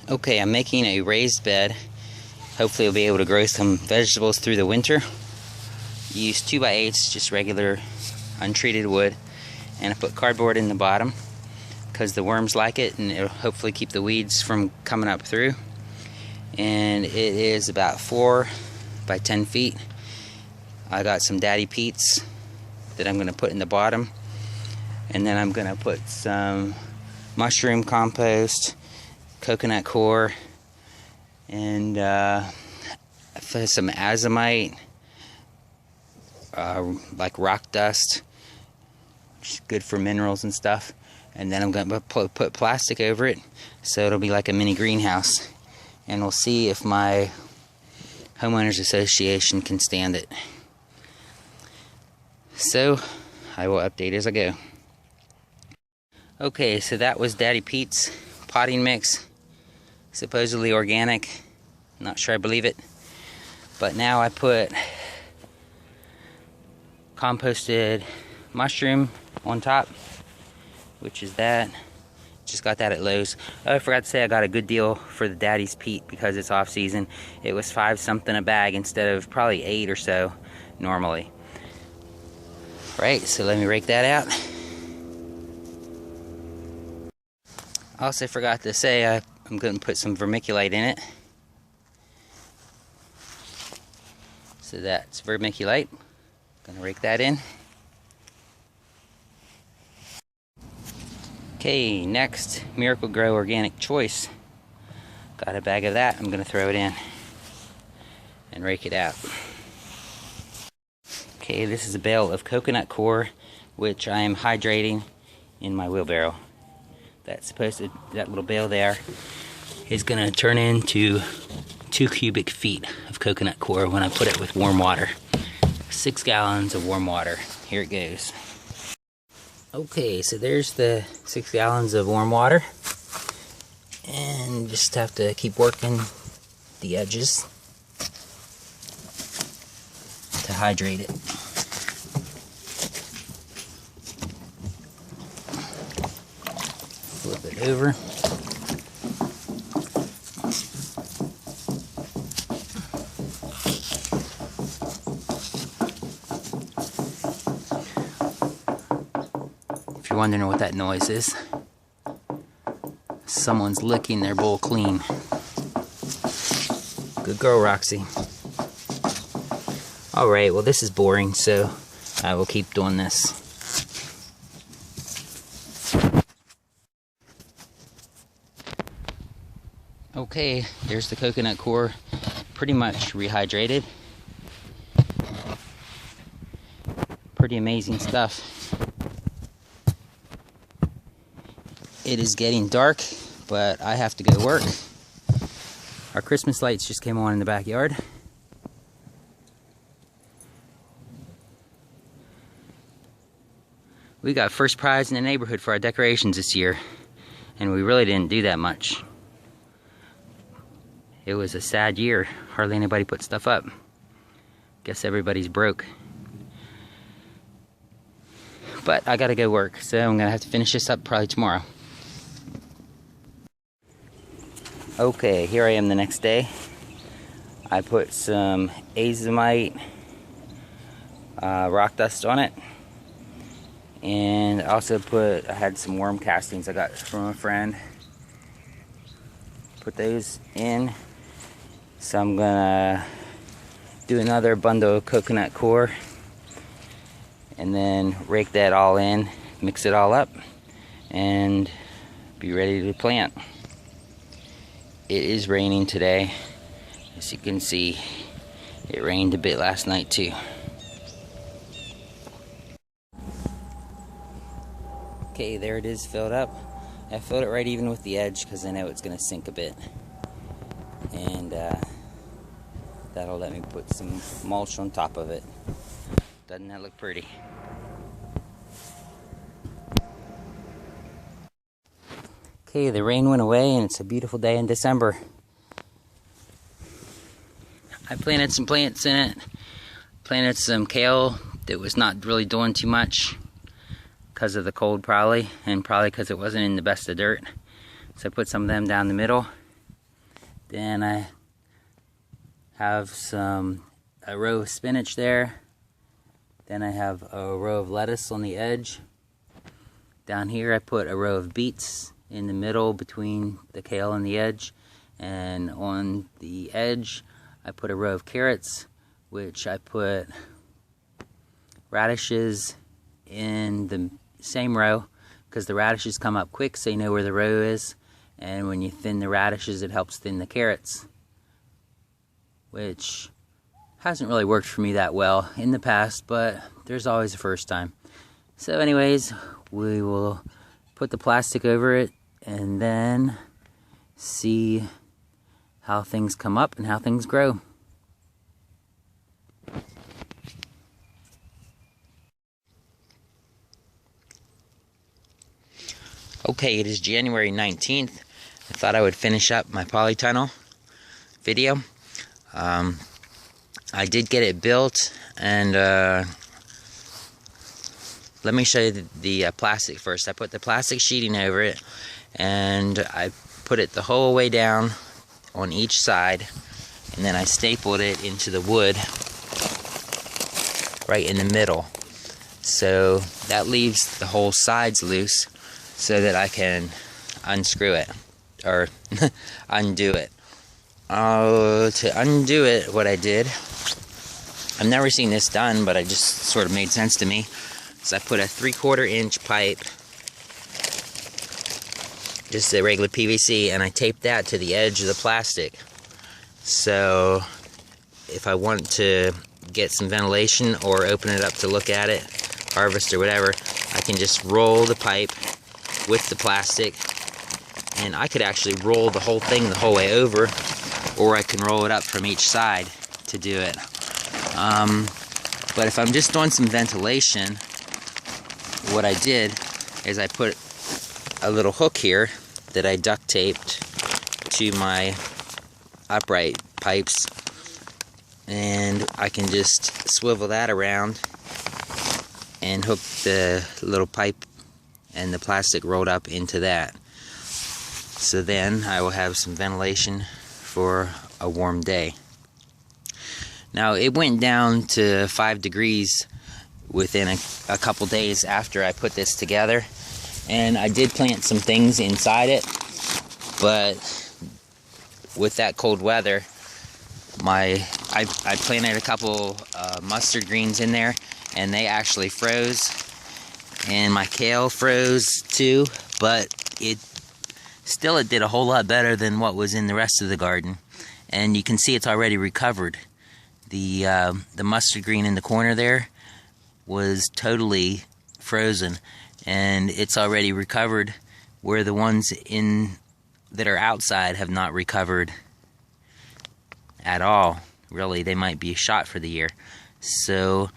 Okay, I'm making a raised bed. Hopefully I'll be able to grow some vegetables through the winter. Use 2x8s, just regular untreated wood, and I put cardboard in the bottom because the worms like it, and it'll hopefully keep the weeds from coming up through. And it is about 4 by 10 feet. I got some Daddy Pete's that I'm going to put in the bottom, and then I'm going to put some mushroom compost, coconut coir, and some azomite, like rock dust, which is good for minerals and stuff. And then I'm going to put plastic over it so it'll be like a mini greenhouse. And we'll see if my homeowners association can stand it. So I will update as I go. Okay, so that was Daddy Pete's potting mix, supposedly organic. Not sure I believe it, but now I put composted mushroom on top, which is that. Just got that at Lowe's. Oh, I forgot to say I got a good deal for the Daddy's Pete because it's off season. It was 5 something a bag instead of probably 8 or so normally. Right, so let me rake that out. Also forgot to say I'm going to put some vermiculite in it. So that's vermiculite. Gonna rake that in. Okay, next, Miracle Grow Organic Choice. Got a bag of that. I'm gonna throw it in and rake it out. Okay, this is a bale of coconut coir, which I am hydrating in my wheelbarrow. That little bale there is gonna turn into 2 cubic feet of coconut coir when I put it with warm water. 6 gallons of warm water. Here it goes. Okay, so there's the 6 gallons of warm water. And just have to keep working the edges to hydrate it. Flip it over. If you're wondering what that noise is, someone's licking their bowl clean. Good girl, Roxy. Alright, well this is boring, so I will keep doing this. Okay, there's the coconut coir, pretty much rehydrated. Pretty amazing stuff. It is getting dark, but I have to go to work. Our Christmas lights just came on in the backyard. We got first prize in the neighborhood for our decorations this year, and we really didn't do that much. It was a sad year. Hardly anybody put stuff up. Guess everybody's broke. But I gotta go work, so I'm gonna have to finish this up probably tomorrow. Okay, here I am the next day. I put some azomite rock dust on it, and also I had some worm castings I got from a friend. Put those in. So I'm gonna do another bundle of coconut coir and then rake that all in, mix it all up, and be ready to plant. It is raining today. As you can see, it rained a bit last night too. Okay, there it is filled up. I filled it right even with the edge because I know it's going to sink a bit. And that'll let me put some mulch on top of it. Doesn't that look pretty? Okay, the rain went away and it's a beautiful day in December. I planted some plants in it. Planted some kale that was not really doing too much because of the cold probably, and probably because it wasn't in the best of dirt. So I put some of them down the middle. Then I have a row of spinach there. Then I have a row of lettuce on the edge. Down here I put a row of beets in the middle between the kale and the edge. And on the edge I put a row of carrots, which I put radishes in the same row, because the radishes come up quick so you know where the row is. And when you thin the radishes, it helps thin the carrots, which hasn't really worked for me that well in the past, but there's always a first time. So anyways, we will put the plastic over it and then see how things come up and how things grow. Okay, it is January 19th. I thought I would finish up my polytunnel video. I did get it built, and let me show you the plastic first. I put the plastic sheeting over it, and I put it the whole way down on each side, and then I stapled it into the wood right in the middle. So that leaves the whole sides loose so that I can unscrew it, or undo it. To undo it, what I did, I've never seen this done, but it just sort of made sense to me. So I put a 3/4 inch pipe, just a regular PVC, and I taped that to the edge of the plastic. So if I want to get some ventilation or open it up to look at it, harvest or whatever, I can just roll the pipe with the plastic, and I could actually roll the whole thing the whole way over, or I can roll it up from each side to do it. But if I'm just doing some ventilation, what I did is I put a little hook here that I duct taped to my upright pipes, and I can just swivel that around and hook the little pipe and the plastic rolled up into that. So then I will have some ventilation for a warm day. Now, it went down to 5 degrees within a couple days after I put this together, and I did plant some things inside it, but with that cold weather, I planted a couple mustard greens in there, and they actually froze, and my kale froze too, but it did a whole lot better than what was in the rest of the garden. And you can see it's already recovered. The mustard green in the corner there was totally frozen, and it's already recovered, where the ones that are outside have not recovered at all. Really, they might be shot for the year. So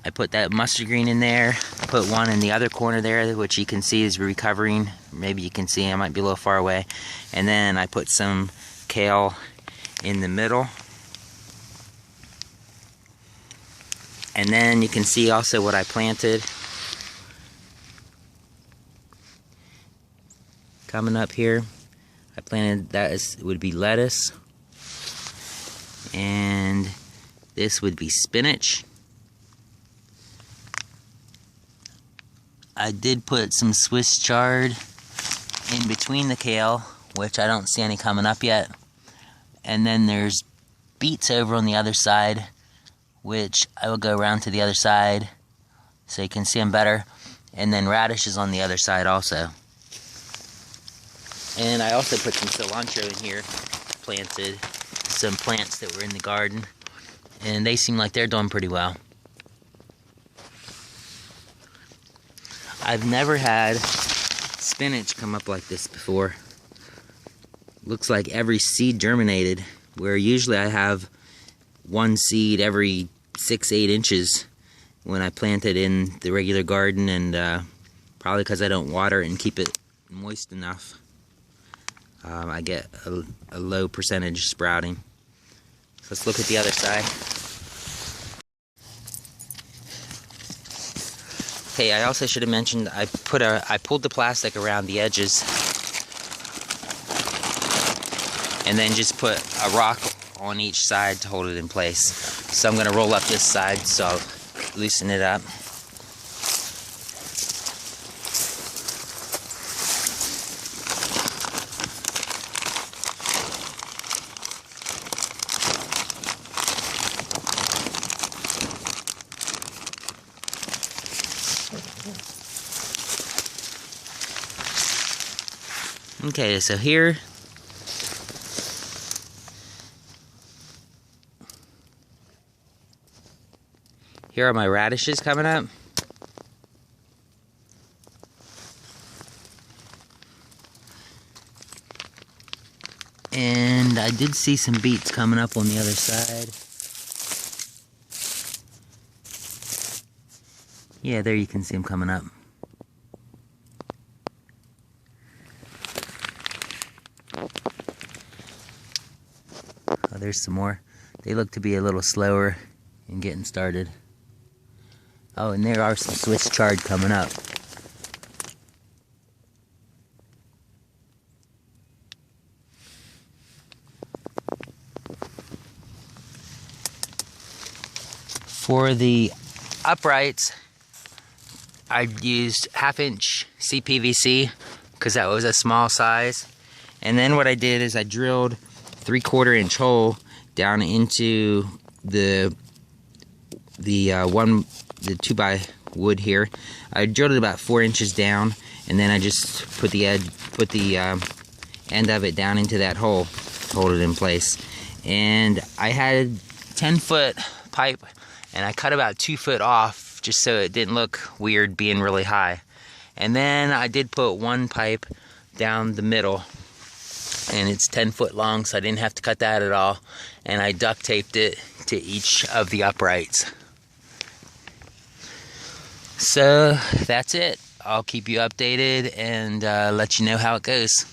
I put that mustard green in there, put one in the other corner there, which you can see is recovering. Maybe you can see, I might be a little far away. And then I put some kale in the middle. And then you can see also what I planted. Coming up here, I planted would be lettuce. And this would be spinach. I did put some Swiss chard in between the kale, which I don't see any coming up yet. And then there's beets over on the other side, which I will go around to the other side so you can see them better. And then radishes on the other side also. And I also put some cilantro in here, planted some plants that were in the garden, and they seem like they're doing pretty well. I've never had spinach come up like this before. Looks like every seed germinated, where usually I have one seed every 6-8 inches when I plant it in the regular garden, and probably because I don't water it and keep it moist enough, I get a low percentage sprouting. So let's look at the other side. Okay, I also should have mentioned I pulled the plastic around the edges, and then just put a rock on each side to hold it in place. So I'm going to roll up this side so I'll loosen it up. Okay, so here are my radishes coming up. And I did see some beets coming up on the other side. Yeah, there you can see them coming up. Oh, there's some more. They look to be a little slower in getting started. Oh, and there are some Swiss chard coming up. For the uprights, I used 1/2 inch CPVC because that was a small size. And then what I did is I drilled 3/4 inch hole down into the 2x wood here. I drilled it about 4 inches down, and then I just put the end of it down into that hole to hold it in place. And I had 10-foot pipe, and I cut about 2 foot off just so it didn't look weird being really high. And then I did put one pipe down the middle, and it's 10 foot long, so I didn't have to cut that at all. And I duct taped it to each of the uprights. So that's it. I'll keep you updated and let you know how it goes.